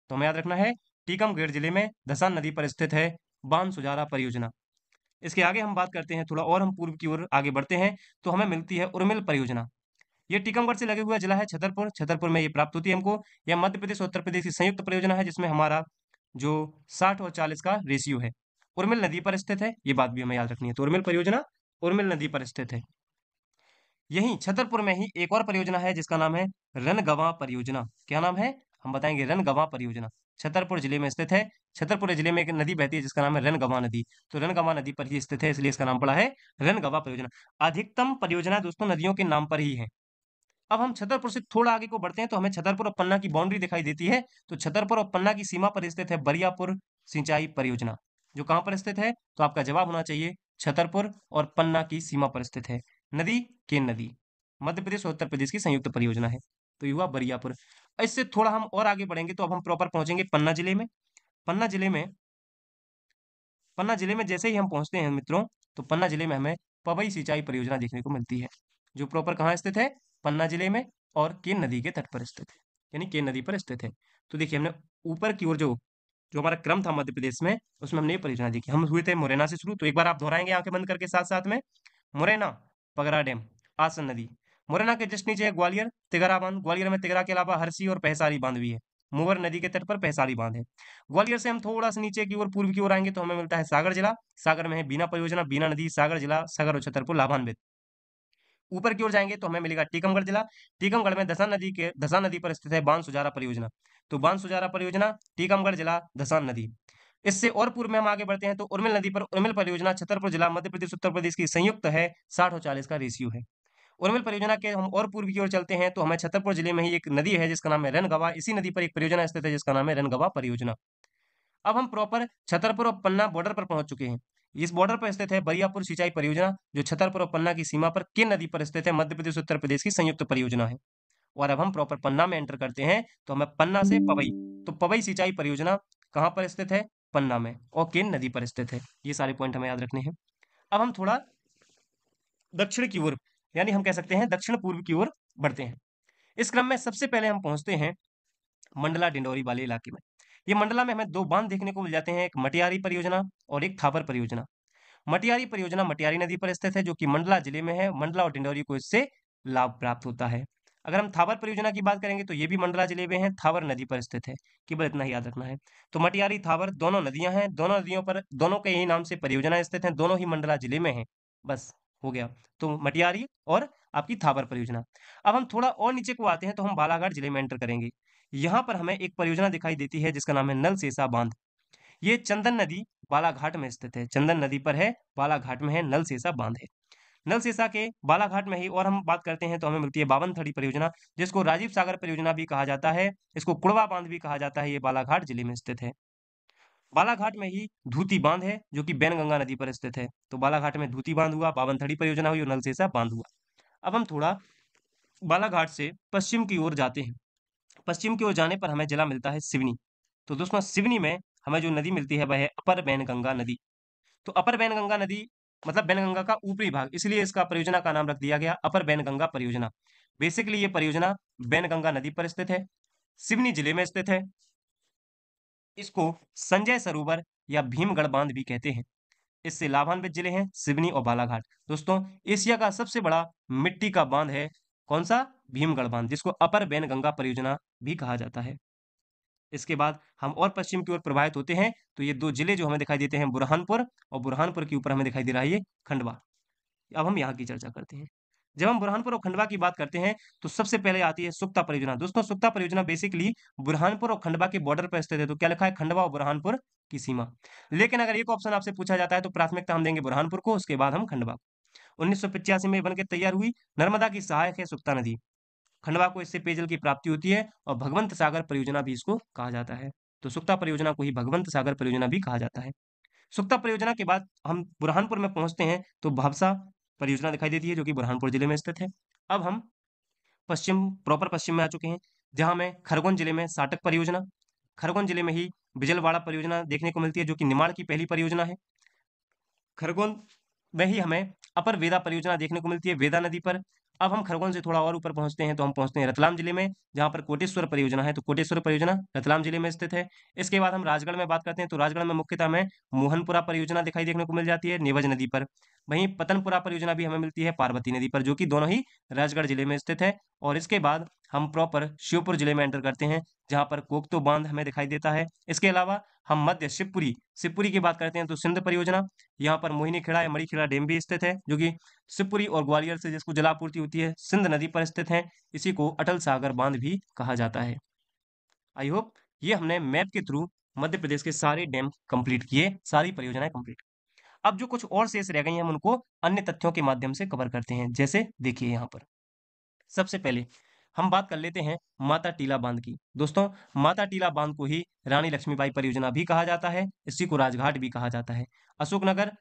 तो हमें याद रखना है, टीकमगढ़ जिले में धसान नदी पर स्थित है बांध सुजारा परियोजना। इसके आगे हम बात करते हैं, थोड़ा और हम पूर्व की ओर आगे बढ़ते हैं तो हमें मिलती है उर्मिल परियोजना। ये टीकमगढ़ से लगे हुआ जिला है छतरपुर, छतरपुर में ये प्राप्त होती है हमको। यह मध्य प्रदेश और उत्तर प्रदेश की संयुक्त परियोजना है जिसमें हमारा जो 60 और 40 का रेशियो है। उर्मिल नदी पर स्थित है, ये बात भी हमें याद रखनी है। तो उर्मिल परियोजना उर्मिल नदी पर स्थित है। यहीं छतरपुर में ही एक और परियोजना है जिसका नाम है रनगवां परियोजना। क्या नाम है? हम बताएंगे रनगवां परियोजना। छतरपुर जिले में स्थित है। छतरपुर जिले में एक नदी बहती है जिसका नाम है रनगवां नदी। तो रनगवां नदी पर ही स्थित है इसलिए इसका नाम पड़ा है रनगवां परियोजना। अधिकतम परियोजना दोस्तों नदियों के नाम पर ही है। अब हम छतरपुर से थोड़ा आगे को बढ़ते हैं तो हमें छतरपुर और पन्ना की बाउंड्री दिखाई देती है। तो छतरपुर और पन्ना की सीमा पर स्थित है बरियापुर सिंचाई परियोजना। जो कहां पर स्थित है? तो आपका जवाब होना चाहिए छतरपुर और पन्ना की सीमा पर स्थित है। नदी, केन नदी, मध्य प्रदेश और उत्तर प्रदेश की संयुक्त परियोजना है। तो ये हुआ बरियापुर। इससे थोड़ा हम और आगे बढ़ेंगे तो अब हम प्रॉपर पहुंचेंगे पन्ना जिले में। पन्ना जिले में पन्ना जिले में जैसे ही हम पहुंचते हैं मित्रों, तो पन्ना जिले में हमें पवई सिंचाई परियोजना देखने को मिलती है जो प्रॉपर कहाँ स्थित है? पन्ना जिले में और केन नदी के तट पर स्थित है, यानी केन नदी पर स्थित है। तो देखिए, हमने ऊपर की ओर जो जो हमारा क्रम था मध्य प्रदेश में उसमें हमने ये परियोजना देखी। हम हुए थे मुरैना से शुरू, तो एक बार आप दोहराएंगे आंखें बंद करके साथ साथ में। मुरैना, पगरा डैम, आसन नदी। मुरैना के जस्ट नीचे है ग्वालियर, तिगरा बांध। ग्वालियर में तिगरा के अलावा हरसी और पहसारी बांध भी है। मोवर नदी के तट पर पहसारी बांध है। ग्वालियर से हम थोड़ा सा नीचे की ओर पूर्व की ओर आएंगे तो हमें मिलता है सागर जिला। सागर में है बीना परियोजना, बीना नदी, सागर जिला, सागर और छतरपुर लाभान्वित। ऊपर की ओर जाएंगे तो हमें मिलेगा टीकमगढ़ जिला। टीकमगढ़ में दसान नदी पर स्थित है बांध सुजारा परियोजना। तो बांध सुजारा परियोजना, टीकमगढ़ जिला, दसान नदी। इससे और पूर्व में हम आगे बढ़ते हैं तो उर्मिल नदी पर उर्मिल परियोजना, छतरपुर जिला, मध्य प्रदेश उत्तर प्रदेश की संयुक्त है। 60 और 40 का रेशियो है। उर्मिल परियोजना के हम और पूर्व की ओर चलते हैं तो हमें छतरपुर जिले में ही एक नदी है जिसका नाम है रनगवा। इसी नदी पर एक परियोजना स्थित है जिसका नाम है रनगवा परियोजना। अब हम प्रॉपर छतरपुर और पन्ना बॉर्डर पर पहुंच चुके हैं। इस बॉर्डर पर स्थित है बरियापुर सिंचाई परियोजना जो छतरपुर और पन्ना की सीमा पर किन नदी पर स्थित है? मध्य प्रदेश उत्तर प्रदेश की संयुक्त परियोजना है। और अब हम प्रॉपर पन्ना में एंटर करते हैं तो हमें पन्ना से पवई, तो पवई सिंचाई परियोजना कहां पर स्थित है? पन्ना में, और केन नदी पर स्थित है। ये सारे पॉइंट हमें याद रखने हैं। अब हम थोड़ा दक्षिण की ओर, यानी हम कह सकते हैं दक्षिण पूर्व की ओर बढ़ते हैं। इस क्रम में सबसे पहले हम पहुंचते हैं मंडला डिंडौरी वाले इलाके में। ये मंडला में हमें दो बांध देखने को मिल जाते हैं, एक मटियारी परियोजना और एक थापर परियोजना। मटियारी परियोजना मटियारी नदी पर स्थित है जो कि मंडला जिले में है। मंडला और डिंडौरी को इससे लाभ प्राप्त होता है। अगर हम थावर परियोजना की बात करेंगे तो ये भी मंडला जिले में है, थावर नदी पर स्थित है। केवल इतना ही याद रखना है। तो मटियारी थावर दोनों नदियां हैं, दोनों नदियों पर दोनों के यही नाम से परियोजना स्थित है, दोनों ही मंडला जिले में है। बस हो गया। तो मटियारी और आपकी थावर परियोजना। अब हम थोड़ा और नीचे को आते हैं तो हम बालाघाट जिले में एंटर करेंगे। यहाँ पर हमें एक परियोजना दिखाई देती है जिसका नाम है नल सेसा बांध। ये चंदन नदी बालाघाट में स्थित है। चंदन नदी पर है, बालाघाट में है, नल सेसा बांध है। नल सेसा के बालाघाट में ही और हम बात करते हैं तो हमें मिलती है बावनथड़ी परियोजना, जिसको राजीव सागर परियोजना भी कहा जाता है। इसको कुड़वा बांध भी कहा जाता है। ये बालाघाट जिले में स्थित है। बालाघाट में ही धूती बांध है जो कि बैनगंगा नदी पर स्थित है। तो बालाघाट में धूती बांध हुआ, बावनथड़ी परियोजना हुई और नलसेसा बांध हुआ। अब हम थोड़ा बालाघाट से पश्चिम की ओर जाते हैं। पश्चिम की ओर जाने पर हमें जिला मिलता है सिवनी। तो दोस्तों सिवनी में हमें जो नदी मिलती है वह है अपर बैनगंगा नदी। तो अपर बैनगंगा नदी मतलब बैनगंगा का ऊपरी भाग, इसलिए इसका परियोजना का नाम रख दिया गया अपर बैनगंगा परियोजना। बेसिकली ये परियोजना बैनगंगा नदी पर स्थित है, सिवनी जिले में स्थित है। इसको संजय सरोवर या भीमगढ़ बांध भी कहते हैं। इससे लाभान्वित जिले हैं सिवनी और बालाघाट। दोस्तों एशिया का सबसे बड़ा मिट्टी का बांध है कौन सा? भीमगढ़ बांध, जिसको अपर बैनगंगा परियोजना भी कहा जाता है। इसके बाद हम और पश्चिम की ओर प्रवाहित होते हैं तो ये दो जिले जो हमें दिखाई देते हैं बुरहानपुर, और बुरहानपुर के ऊपर हमें दिखाई दे रहा है ये खंडवा। अब हम यहाँ की चर्चा करते हैं। जब हम बुरहानपुर और खंडवा की बात करते हैं तो सबसे पहले आती है सुक्ता परियोजना। दोस्तों सुक्ता परियोजना बेसिकली बुरहानपुर और खंडवा के बॉर्डर पर स्थित है। तो क्या लिखा है? खंडवा और बुरहानपुर की सीमा। लेकिन अगर एक ऑप्शन आपसे पूछा जाता है तो प्राथमिकता हम देंगे बुरहानपुर को, उसके बाद हम खंडवा को। 1985 में बनकर तैयार हुई, नर्मदा की सहायक है सुक्ता नदी। खंडवा को इससे पेयजल की प्राप्ति होती है और भगवंत सागर परियोजना भी इसको कहा जाता है। तो सुक्ता परियोजना को ही भगवंत सागर परियोजना भी कहा जाता है। सुक्ता परियोजना के बाद हम बुरहानपुर में पहुंचते हैं तो भावसा परियोजना दिखाई देती है जो कि बुरहानपुर जिले में स्थित है। अब हम प्रॉपर पश्चिम में आ चुके हैं, जहां में खरगोन जिले में साटक परियोजना, खरगोन जिले में ही बिजलवाड़ा परियोजना देखने को मिलती है जो कि निमाड़ की पहली परियोजना है। खरगोन में ही हमें अपर वेदा परियोजना देखने को मिलती है वेदा नदी पर। अब हम खरगोन से थोड़ा और ऊपर पहुंचते हैं तो हम पहुंचते हैं रतलाम जिले में, जहां पर कोटेश्वर परियोजना है। तो कोटेश्वर परियोजना रतलाम जिले में स्थित है। इसके बाद हम राजगढ़ में बात करते हैं तो राजगढ़ में मुख्यतः हमें मोहनपुरा परियोजना दिखाई देखने को मिल जाती है नीवज नदी पर। वहीं पतनपुरा परियोजना भी हमें मिलती है पार्वती नदी पर, जो कि दोनों ही राजगढ़ जिले में स्थित है। और इसके बाद हम प्रॉपर श्योपुर जिले में एंटर करते हैं, जहां पर कोकतो बांध हमें दिखाई देता है। इसके अलावा हम मध्य शिवपुरी शिवपुरी की बात करते हैं तो सिंध परियोजना, यहाँ पर मोहिनी खेड़ा या मणिखेड़ा डैम भी स्थित है जो कि शिवपुरी और ग्वालियर से जिसको जलापूर्ति होती है सिंध नदी पर स्थित है। इसी को अटल सागर बांध भी कहा जाता है। आई होप ये हमने मैप के थ्रू मध्य प्रदेश के सारे डैम कंप्लीट किए, सारी परियोजनाएं कंप्लीट। अब जो कुछ और शेष रह गई हैं हम उनको अन्य तथ्यों के माध्यम से कवर करते हैं। जैसे देखिए यहाँ पर सबसे पहले हम बात कर लेते हैं माता टीला बांध की। दोस्तों माता टीला बांध को ही रानी लक्ष्मीबाई परियोजना भी कहा जाता है, इसी को राजघाट भी कहा जाता है। अशोकनगर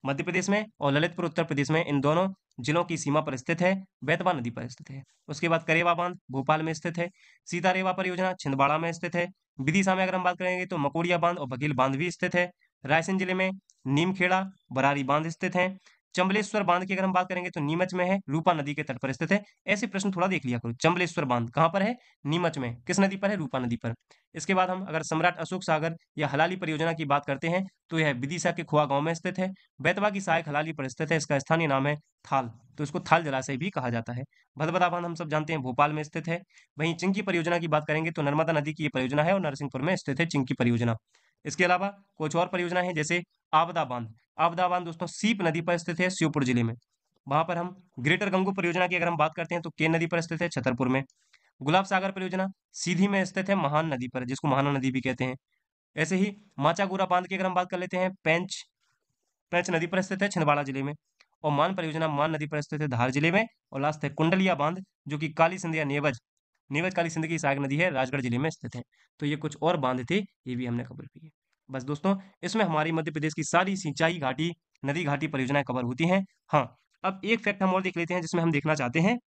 मध्य प्रदेश में और ललितपुर उत्तर प्रदेश में, इन दोनों जिलों की सीमा पर स्थित है, बेतवा नदी पर स्थित है। उसके बाद करेवा बांध भोपाल में स्थित है। सीतारेवा परियोजना छिंदवाड़ा में स्थित है। विदिशा में अगर हम बात करेंगे तो मकोड़िया बांध और बघेल बांध भी स्थित है। रायसेन जिले में नीमखेड़ा बरारी बांध स्थित है। चंबलेश्वर बांध की अगर हम बात करेंगे तो नीमच में है, रूपा नदी के तट पर स्थित है। ऐसे प्रश्न थोड़ा देख लिया करो। चंबलेश्वर बांध कहाँ पर है? नीमच में। किस नदी पर है? रूपा नदी पर। इसके बाद हम अगर सम्राट अशोक सागर या हलाली परियोजना की बात करते हैं तो यह विदिशा के खुआ गांव में स्थित है। बेतवा की सहायक हलाली पर स्थित है। इसका स्थानीय नाम है थाल, तो इसको थाल जलाशय भी कहा जाता है। भदभदा बांध हम सब जानते हैं भोपाल में स्थित है। वहीं चिंकी परियोजना की बात करेंगे तो नर्मदा नदी की ये परियोजना है और नरसिंहपुर में स्थित है चिंकी परियोजना। इसके अलावा कुछ और परियोजना है जैसे आपदा बांध। आपदा बांध दोस्तों सीप नदी पर स्थित है श्योपुर जिले में। वहां पर हम ग्रेटर गंगू परियोजना की अगर हम बात करते हैं तो केन नदी पर स्थित है छतरपुर में। गुलाब सागर परियोजना सीधी में स्थित है महान नदी पर, जिसको महाना नदी भी कहते हैं। ऐसे ही माचागुरा बांध की अगर हम बात कर लेते हैं पेंच पेंच नदी पर स्थित है छिंदवाड़ा जिले में। और मान परियोजना मान नदी पर स्थित है धार जिले में। और लास्ट है कुंडलिया बांध जो कि काली सिंध या नेवज नेवज काली सिंध की सहायक नदी है, राजगढ़ जिले में स्थित है। तो ये कुछ और बांध थे, ये भी हमने कवर किए। बस दोस्तों इसमें हमारी मध्य प्रदेश की सारी सिंचाई घाटी नदी घाटी परियोजनाएं कवर होती हैं। हाँ, अब एक फैक्ट हम और देख लेते हैं जिसमें हम देखना चाहते हैं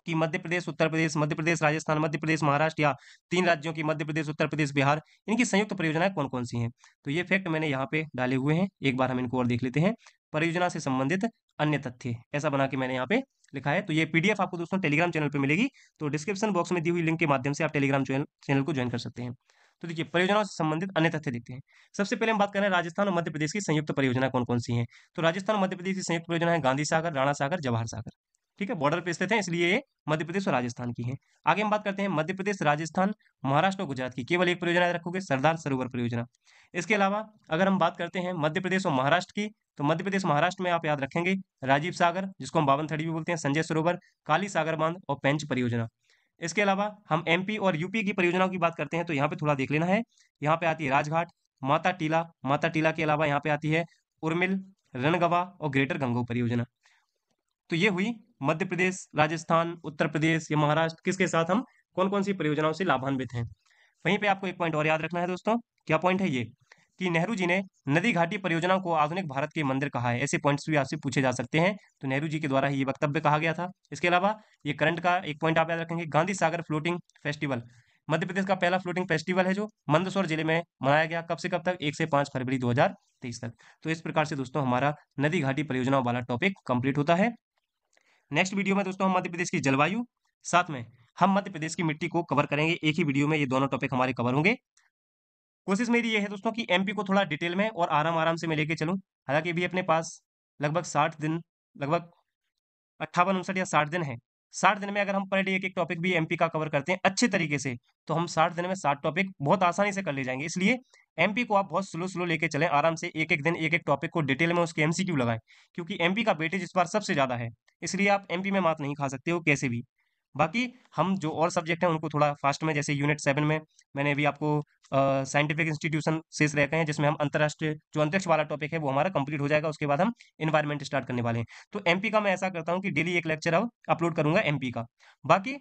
कि मध्य प्रदेश उत्तर प्रदेश, मध्य प्रदेश राजस्थान, मध्य प्रदेश महाराष्ट्र, या तीन राज्यों की मध्य प्रदेश उत्तर प्रदेश बिहार, इनकी संयुक्त परियोजनाएं कौन कौन सी हैं। तो ये फैक्ट मैंने यहाँ पे डाले हुए हैं, एक बार हम इनको और देख लेते हैं। परियोजना से संबंधित अन्य तथ्य ऐसा बना के मैंने यहाँ पे लिखा है। तो ये पीडीएफ आपको दोस्तों टेलीग्राम चैनल पे मिलेगी, तो डिस्क्रिप्शन बॉक्स में दी हुई लिंक के माध्यम से आप टेलीग्राम चैनल को ज्वाइन कर सकते हैं। तो देखिए परियोजनाओं से संबंधित अन्य तथ्य देखते हैं। सबसे पहले हम बात कर रहे हैं राजस्थान और मध्य प्रदेश की संयुक्त परियोजना कौन कौन सी हैं। तो राजस्थान और मध्य प्रदेश की संयुक्त परियोजना है गांधी सागर, राणा सागर, जवाहर सागर। ठीक है, बॉर्डर पे स्थित है इसलिए ये मध्य प्रदेश और राजस्थान की है। आगे हम बात करते हैं मध्य प्रदेश, राजस्थान, महाराष्ट्र और गुजरात की। केवल एक परियोजना याद रखोगे, सरदार सरोवर परियोजना। इसके अलावा अगर हम बात करते हैं मध्य प्रदेश और महाराष्ट्र की, तो मध्य प्रदेश महाराष्ट्र में आप याद रखेंगे राजीव सागर, जिसको हम बावनथड़ी भी बोलते हैं, संजय सरोवर, काली सागर बांध और पेंच परियोजना। इसके अलावा हम एमपी और यूपी की परियोजनाओं की बात करते हैं तो यहाँ पे थोड़ा देख लेना है। यहाँ पे आती है राजघाट, माता टीला के अलावा यहाँ पे आती है उर्मिल, रणगवा और ग्रेटर गंगो परियोजना। तो ये हुई मध्य प्रदेश, राजस्थान, उत्तर प्रदेश या महाराष्ट्र, किसके साथ हम कौन कौन सी परियोजनाओं से लाभान्वित हैं। वहीं पे आपको एक पॉइंट और याद रखना है दोस्तों। क्या पॉइंट है ये? कि नेहरू जी ने नदी घाटी परियोजनाओं को आधुनिक भारत के मंदिर कहा है। ऐसे पॉइंट्स भी आपसे पूछे जा सकते हैं, तो नेहरू जी के द्वारा ही ये वक्तव्य कहा गया था। इसके अलावा ये करंट का एक पॉइंट आप याद रखेंगे, गांधी सागर फ्लोटिंग फेस्टिवल मध्य प्रदेश का पहला फ्लोटिंग फेस्टिवल है, जो मंदसौर जिले में मनाया गया। कब से कब तक? 1 से 5 फरवरी 2023 तक। तो इस प्रकार से दोस्तों हमारा नदी घाटी परियोजनाओं वाला टॉपिक कंप्लीट होता है। नेक्स्ट वीडियो में दोस्तों हम मध्य प्रदेश की जलवायु, साथ में हम मध्य प्रदेश की मिट्टी को कवर करेंगे। एक ही वीडियो में ये दोनों टॉपिक हमारे कवर होंगे। कोशिश मेरी ये है दोस्तों कि एमपी को थोड़ा डिटेल में और आराम आराम से मैं लेके चलूं। हालांकि अभी अपने पास लगभग 60 दिन, लगभग 58 59 या 60 दिन है। 60 दिन में अगर हम पर डे एक एक टॉपिक भी एमपी का कवर करते हैं अच्छे तरीके से, तो हम 60 दिन में 60 टॉपिक बहुत आसानी से कर ले जाएंगे। इसलिए एमपी को आप बहुत स्लो स्लो लेके चलें, आराम से एक एक दिन एक एक टॉपिक को डिटेल में उसके एमसीक्यू लगाएं, क्योंकि एमपी का वेटेज इस बार सबसे ज्यादा है। इसलिए आप एमपी में मात नहीं खा सकते हो कैसे भी। बाकी हम जो और सब्जेक्ट हैं उनको थोड़ा फास्ट में, जैसे यूनिट 7 में मैंने अभी आपको साइंटिफिक इंस्टीट्यूशन शेष रहते हैं, जिसमें हम अंतर्राष्ट्रीय जो अंतरिक्ष वाला टॉपिक है वो हमारा कंप्लीट हो जाएगा। उसके बाद हम इन्वायरमेंट स्टार्ट करने वाले हैं। तो एमपी का मैं ऐसा करता हूँ कि डेली एक लेक्चर अब अपलोड करूंगा एमपी का। बाकी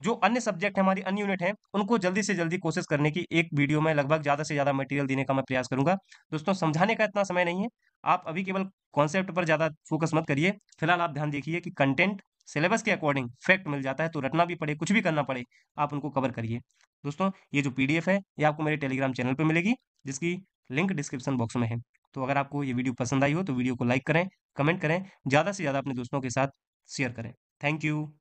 जो अन्य सब्जेक्ट है, हमारी अन्य यूनिट है, उनको जल्दी से जल्दी कोशिश करने की, एक वीडियो में लगभग ज्यादा से ज्यादा मटेरियल देने का मैं प्रयास करूंगा। दोस्तों समझाने का इतना समय नहीं है, आप अभी केवल कॉन्सेप्ट पर ज्यादा फोकस मत करिए। फिलहाल आप ध्यान देखिए कि कंटेंट सिलेबस के अकॉर्डिंग फैक्ट मिल जाता है, तो रटना भी पड़े कुछ भी करना पड़े, आप उनको कवर करिए। दोस्तों ये जो पीडीएफ है ये आपको मेरे टेलीग्राम चैनल पर मिलेगी, जिसकी लिंक डिस्क्रिप्शन बॉक्स में है। तो अगर आपको ये वीडियो पसंद आई हो तो वीडियो को लाइक करें, कमेंट करें, ज्यादा से ज्यादा अपने दोस्तों के साथ शेयर करें। Thank you.